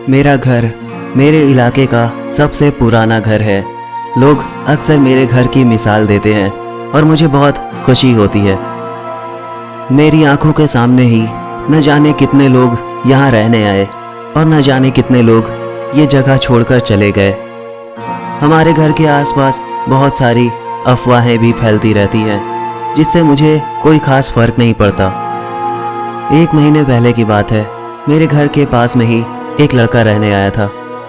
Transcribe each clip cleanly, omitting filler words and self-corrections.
मेरा घर मेरे इलाके का सबसे पुराना घर है। लोग अक्सर मेरे घर की मिसाल देते हैं और मुझे बहुत खुशी होती है। मेरी आंखों के सामने ही न जाने कितने लोग यहाँ रहने आए और न जाने कितने लोग ये जगह छोड़कर चले गए। हमारे घर के आसपास बहुत सारी अफवाहें भी फैलती रहती हैं, जिससे मुझे कोई ख़ास फ़र्क नहीं पड़ता। 1 महीने पहले की बात है, मेरे घर के पास में ही एक लड़का रहने आया था।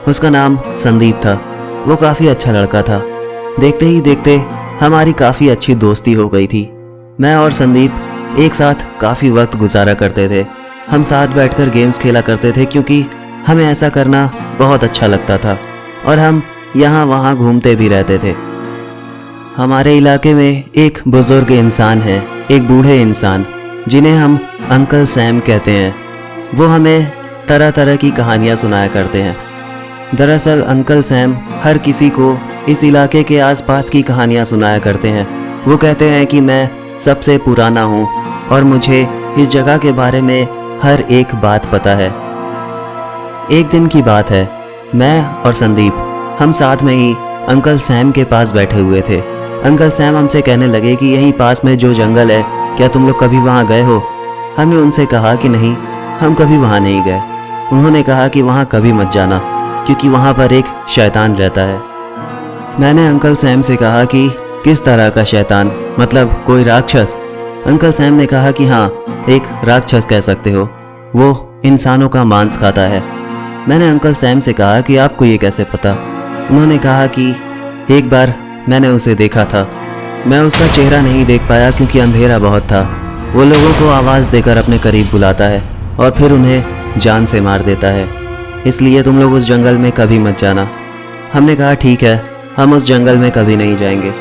उसका नाम संदीप था। वो काफ़ी अच्छा लड़का था। देखते ही देखते हमारी काफ़ी अच्छी दोस्ती हो गई थी। मैं और संदीप एक साथ काफ़ी वक्त गुजारा करते थे। हम साथ बैठकर गेम्स खेला करते थे क्योंकि हमें ऐसा करना बहुत अच्छा लगता था और हम यहाँ वहाँ घूमते भी रहते थे। हमारे इलाके में एक बुज़ुर्ग इंसान है, एक बूढ़े इंसान, जिन्हें हम अंकल सैम कहते हैं। वो हमें तरह तरह की कहानियाँ सुनाया करते हैं। दरअसल अंकल सैम हर किसी को इस इलाके के आसपास की कहानियाँ सुनाया करते हैं। वो कहते हैं कि मैं सबसे पुराना हूँ और मुझे इस जगह के बारे में हर एक बात पता है। एक दिन की बात है, मैं और संदीप हम साथ में ही अंकल सैम के पास बैठे हुए थे। अंकल सैम हमसे कहने लगे कि यहीं पास में जो जंगल है, क्या तुम लोग कभी वहाँ गए हो? हमने उनसे कहा कि नहीं, हम कभी वहाँ नहीं गए। उन्होंने कहा कि वहाँ कभी मत जाना क्योंकि वहाँ पर एक शैतान रहता है। मैंने अंकल सैम से कहा कि किस तरह का शैतान, मतलब कोई राक्षस? अंकल सैम ने कहा कि हाँ, एक राक्षस कह सकते हो। वो इंसानों का मांस खाता है। मैंने अंकल सैम से कहा कि आपको ये कैसे पता? उन्होंने कहा कि एक बार मैंने उसे देखा था। मैं उसका चेहरा नहीं देख पाया क्योंकि अंधेरा बहुत था। वो लोगों को आवाज़ देकर अपने करीब बुलाता है और फिर उन्हें जान से मार देता है। इसलिए तुम लोग उस जंगल में कभी मत जाना। हमने कहा ठीक है, हम उस जंगल में कभी नहीं जाएंगे।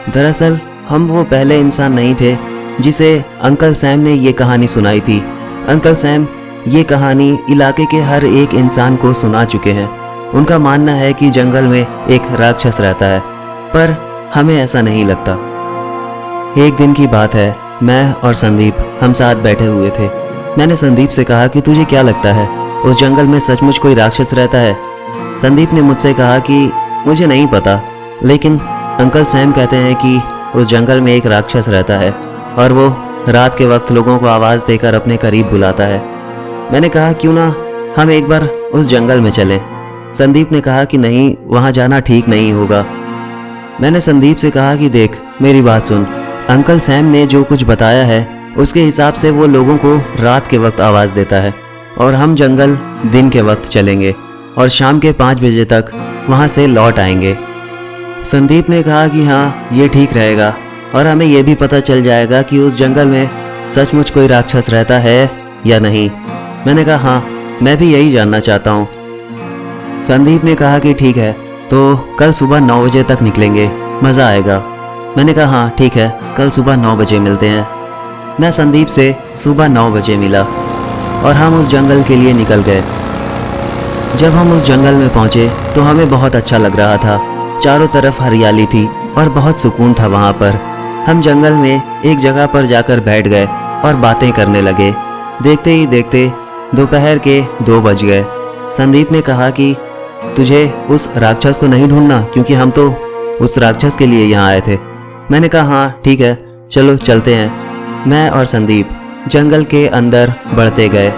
दरअसल हम वो पहले इंसान नहीं थे जिसे अंकल सैम ने ये कहानी सुनाई थी। अंकल सैम ये कहानी इलाके के हर एक इंसान को सुना चुके हैं। उनका मानना है कि जंगल में एक राक्षस रहता है, पर हमें ऐसा नहीं लगता। एक दिन की बात है, मैं और संदीप हम साथ बैठे हुए थे। मैंने संदीप से कहा कि तुझे क्या लगता है, उस जंगल में सचमुच कोई राक्षस रहता है? संदीप ने मुझसे कहा कि मुझे नहीं पता, लेकिन अंकल सैम कहते हैं कि उस जंगल में एक राक्षस रहता है और वो रात के वक्त लोगों को आवाज़ देकर अपने करीब बुलाता है। मैंने कहा क्यों ना हम एक बार उस जंगल में चलें। संदीप ने कहा कि नहीं, वहाँ जाना ठीक नहीं होगा। मैंने संदीप से कहा कि देख, मेरी बात सुन, अंकल सैम ने जो कुछ बताया है उसके हिसाब से वो लोगों को रात के वक्त आवाज़ देता है और हम जंगल दिन के वक्त चलेंगे और शाम के 5 बजे तक वहाँ से लौट आएंगे। संदीप ने कहा कि हाँ, ये ठीक रहेगा और हमें ये भी पता चल जाएगा कि उस जंगल में सचमुच कोई राक्षस रहता है या नहीं। मैंने कहा हाँ, मैं भी यही जानना चाहता हूँ। संदीप ने कहा कि ठीक है, तो कल सुबह 9 बजे तक निकलेंगे, मज़ा आएगा। मैंने कहा हाँ ठीक है, कल सुबह 9 बजे मिलते हैं। मैं संदीप से सुबह 9 बजे मिला और हम उस जंगल के लिए निकल गए। जब हम उस जंगल में पहुँचे तो हमें बहुत अच्छा लग रहा था। चारों तरफ हरियाली थी और बहुत सुकून था वहाँ पर। हम जंगल में एक जगह पर जाकर बैठ गए और बातें करने लगे। देखते ही देखते दोपहर के 2 बज गए। संदीप ने कहा कि तुझे उस राक्षस को नहीं ढूंढना, क्योंकि हम तो उस राक्षस के लिए यहाँ आए थे। मैंने कहा हाँ ठीक है, चलो चलते हैं। मैं और संदीप जंगल के अंदर बढ़ते गए,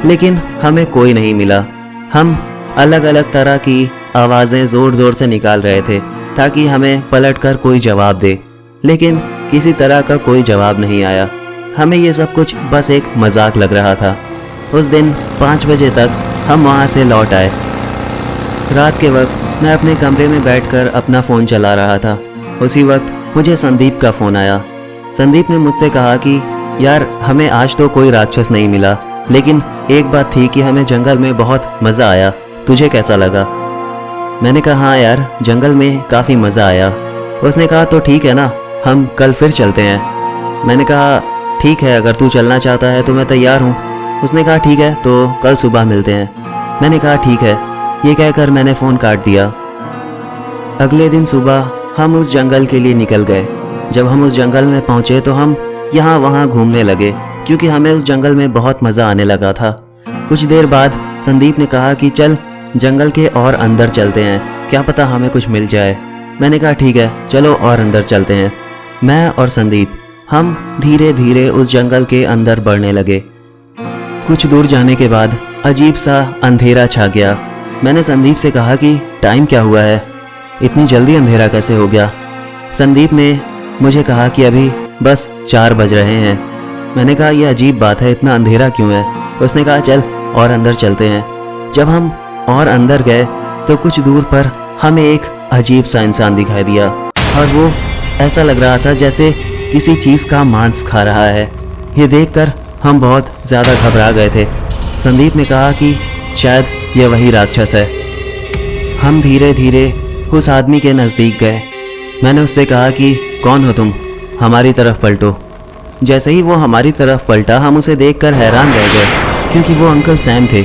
लेकिन हमें कोई नहीं मिला। हम अलग अलग तरह की आवाज़ें ज़ोर ज़ोर से निकाल रहे थे ताकि हमें पलटकर कोई जवाब दे, लेकिन किसी तरह का कोई जवाब नहीं आया। हमें ये सब कुछ बस एक मजाक लग रहा था। उस दिन 5 बजे तक हम वहाँ से लौट आए। रात के वक्त मैं अपने कमरे में बैठकर अपना फ़ोन चला रहा था। उसी वक्त मुझे संदीप का फ़ोन आया। संदीप ने मुझसे कहा कि यार, हमें आज तो कोई राक्षस नहीं मिला, लेकिन एक बात थी कि हमें जंगल में बहुत मज़ा आया। तुझे कैसा लगा? मैंने कहा हाँ यार, जंगल में काफ़ी मज़ा आया। उसने कहा तो ठीक है ना, हम कल फिर चलते हैं। मैंने कहा ठीक है, अगर तू चलना चाहता है तो मैं तैयार हूँ। उसने कहा ठीक है, तो कल सुबह मिलते हैं। मैंने कहा ठीक है। ये कहकर मैंने फ़ोन काट दिया। अगले दिन सुबह हम उस जंगल के लिए निकल गए। जब हम उस जंगल में पहुँचे तो हम यहाँ वहाँ घूमने लगे क्योंकि हमें उस जंगल में बहुत मज़ा आने लगा था। कुछ देर बाद संदीप ने कहा कि चल जंगल के और अंदर चलते हैं, क्या पता हमें कुछ मिल जाए। मैंने कहा ठीक है चलो और अंदर चलते हैं। मैं और संदीप हम धीरे धीरे उस जंगल के अंदर बढ़ने लगे। कुछ दूर जाने के बाद अजीब सा अंधेरा छा गया। मैंने संदीप से कहा कि टाइम क्या हुआ है, इतनी जल्दी अंधेरा कैसे हो गया। संदीप ने मुझे कहा कि अभी बस 4 बज रहे हैं। मैंने कहा यह अजीब बात है, इतना अंधेरा क्यों है। उसने कहा चल और अंदर चलते हैं। जब हम और अंदर गए तो कुछ दूर पर हमें एक अजीब सा इंसान दिखाई दिया और वो ऐसा लग रहा था जैसे किसी चीज़ का मांस खा रहा है। ये देखकर हम बहुत ज़्यादा घबरा गए थे। संदीप ने कहा कि शायद ये वही राक्षस है। हम धीरे धीरे उस आदमी के नज़दीक गए। मैंने उससे कहा कि कौन हो तुम, हमारी तरफ पलटो। जैसे ही वो हमारी तरफ पलटा हम उसे देखकर हैरान रह गए क्योंकि वो अंकल सैम थे।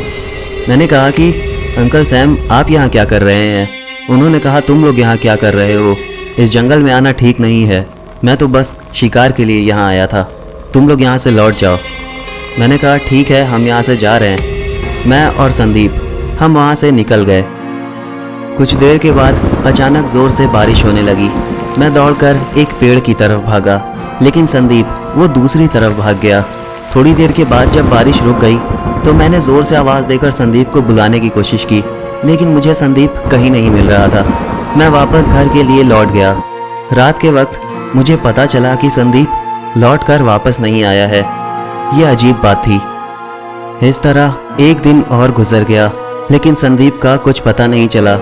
मैंने कहा कि अंकल सैम आप यहाँ क्या कर रहे हैं। उन्होंने कहा तुम लोग यहाँ क्या कर रहे हो, इस जंगल में आना ठीक नहीं है, मैं तो बस शिकार के लिए यहाँ आया था, तुम लोग यहाँ से लौट जाओ। मैंने कहा ठीक है हम यहाँ से जा रहे हैं। मैं और संदीप हम वहाँ से निकल गए। कुछ देर के बाद अचानक ज़ोर से बारिश होने लगी। मैं दौड़कर एक पेड़ की तरफ भागा लेकिन संदीप वो दूसरी तरफ भाग गया। थोड़ी देर के बाद जब बारिश रुक गई तो मैंने ज़ोर से आवाज़ देकर संदीप को बुलाने की कोशिश की लेकिन मुझे संदीप कहीं नहीं मिल रहा था। मैं वापस घर के लिए लौट गया। रात के वक्त मुझे पता चला कि संदीप लौटकर वापस नहीं आया है। यह अजीब बात थी। इस तरह एक दिन और गुजर गया लेकिन संदीप का कुछ पता नहीं चला।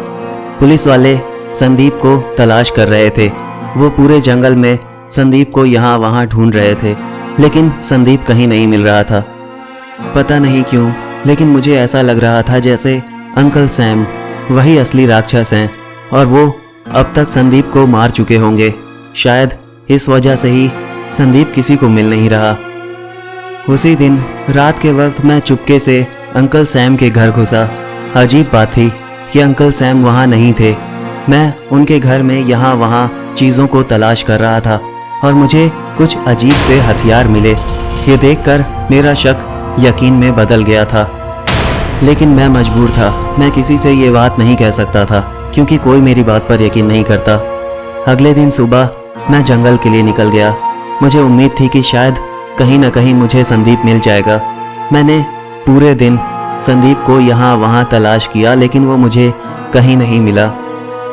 पुलिस वाले संदीप को तलाश कर रहे थे। वो पूरे जंगल में संदीप को यहाँ वहाँ ढूंढ रहे थे लेकिन संदीप कहीं नहीं मिल रहा था। पता नहीं क्यों लेकिन मुझे ऐसा लग रहा था जैसे अंकल सैम वही असली राक्षस हैं और वो अब तक संदीप को मार चुके होंगे। शायद इस वजह से ही संदीप किसी को मिल नहीं रहा। उसी दिन रात के वक्त मैं चुपके से अंकल सैम के घर घुसा। अजीब बात थी कि अंकल सैम वहाँ नहीं थे। मैं उनके घर में यहाँ वहाँ चीज़ों को तलाश कर रहा था और मुझे कुछ अजीब से हथियार मिले। ये देखकर मेरा शक यकीन में बदल गया था लेकिन मैं मजबूर था। मैं किसी से ये बात नहीं कह सकता था क्योंकि कोई मेरी बात पर यकीन नहीं करता। अगले दिन सुबह मैं जंगल के लिए निकल गया। मुझे उम्मीद थी कि शायद कहीं ना कहीं मुझे संदीप मिल जाएगा। मैंने पूरे दिन संदीप को यहाँ वहाँ तलाश किया लेकिन वो मुझे कहीं नहीं मिला।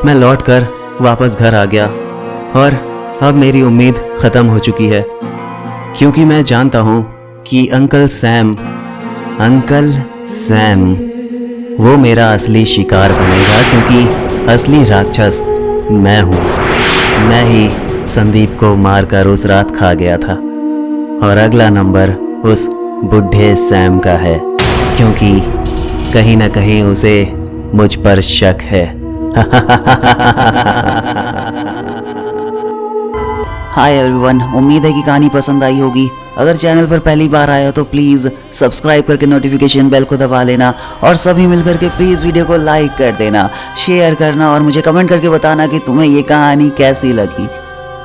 मैं लौटकर वापस घर आ गया और अब मेरी उम्मीद ख़त्म हो चुकी है क्योंकि मैं जानता हूँ कि अंकल सैम वो मेरा असली शिकार बनेगा क्योंकि असली राक्षस मैं हूँ। मैं ही संदीप को मारकर उस रात खा गया था और अगला नंबर उस बुढ़े सैम का है क्योंकि कहीं ना कहीं उसे मुझ पर शक है। हाय एवरीवन, उम्मीद है कि कहानी पसंद आई होगी। अगर चैनल पर पहली बार आए हो तो प्लीज़ सब्सक्राइब करके नोटिफिकेशन बेल को दबा लेना और सभी मिलकर के प्लीज़ वीडियो को लाइक कर देना, शेयर करना और मुझे कमेंट करके बताना कि तुम्हें ये कहानी कैसी लगी।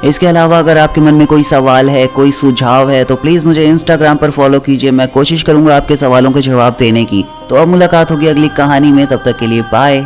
इसके अलावा अगर आपके मन में कोई सवाल है, कोई सुझाव है तो प्लीज़ मुझे इंस्टाग्राम पर फॉलो कीजिए। मैं कोशिश करूँगा आपके सवालों के जवाब देने की। तो अब मुलाकात होगी अगली कहानी में, तब तक के लिए बाय।